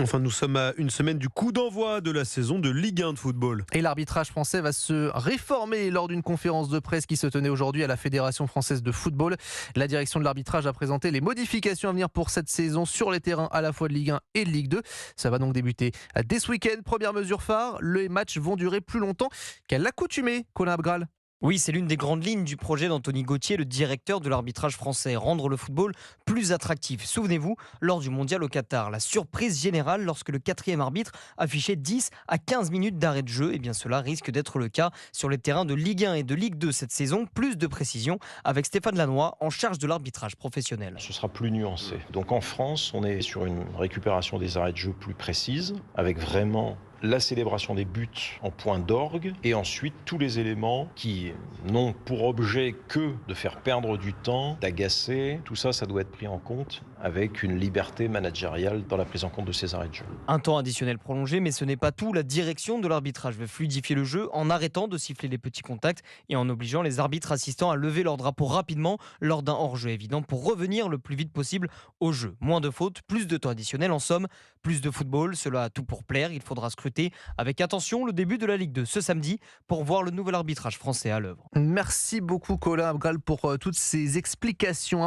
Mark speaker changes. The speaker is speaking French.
Speaker 1: Enfin, nous sommes à une semaine du coup d'envoi de la saison de Ligue 1 de football.
Speaker 2: Et l'arbitrage français va se réformer lors d'une conférence de presse qui se tenait aujourd'hui à la Fédération française de football. La direction de l'arbitrage a présenté les modifications à venir pour cette saison sur les terrains à la fois de Ligue 1 et de Ligue 2. Ça va donc débuter dès ce week-end. Première mesure phare, les matchs vont durer plus longtemps qu'à l'accoutumée, Colin Abgral.
Speaker 3: Oui, c'est l'une des grandes lignes du projet d'Anthony Gauthier, le directeur de l'arbitrage français, rendre le football plus attractif. Souvenez-vous, lors du mondial au Qatar, la surprise générale lorsque le quatrième arbitre affichait 10 à 15 minutes d'arrêt de jeu, et bien cela risque d'être le cas sur les terrains de Ligue 1 et de Ligue 2 cette saison. Plus de précision avec Stéphane Lannoy en charge de l'arbitrage professionnel.
Speaker 4: Ce sera plus nuancé. Donc en France, on est sur une récupération des arrêts de jeu plus précise, avec vraiment la célébration des buts en point d'orgue et ensuite tous les éléments qui n'ont pour objet que de faire perdre du temps, d'agacer. Tout ça, ça doit être pris en compte avec une liberté managériale dans la prise en compte de ces arrêts de jeu.
Speaker 3: Un temps additionnel prolongé, mais ce n'est pas tout. La direction de l'arbitrage veut fluidifier le jeu en arrêtant de siffler les petits contacts et en obligeant les arbitres assistants à lever leur drapeau rapidement lors d'un hors-jeu évident pour revenir le plus vite possible au jeu. Moins de fautes, plus de temps additionnel, en somme, plus de football. Cela a tout pour plaire. Il faudra scruter avec attention le début de la Ligue 2 ce samedi pour voir le nouvel arbitrage français à l'œuvre.
Speaker 2: Merci beaucoup Colin Abgral pour toutes ces explications.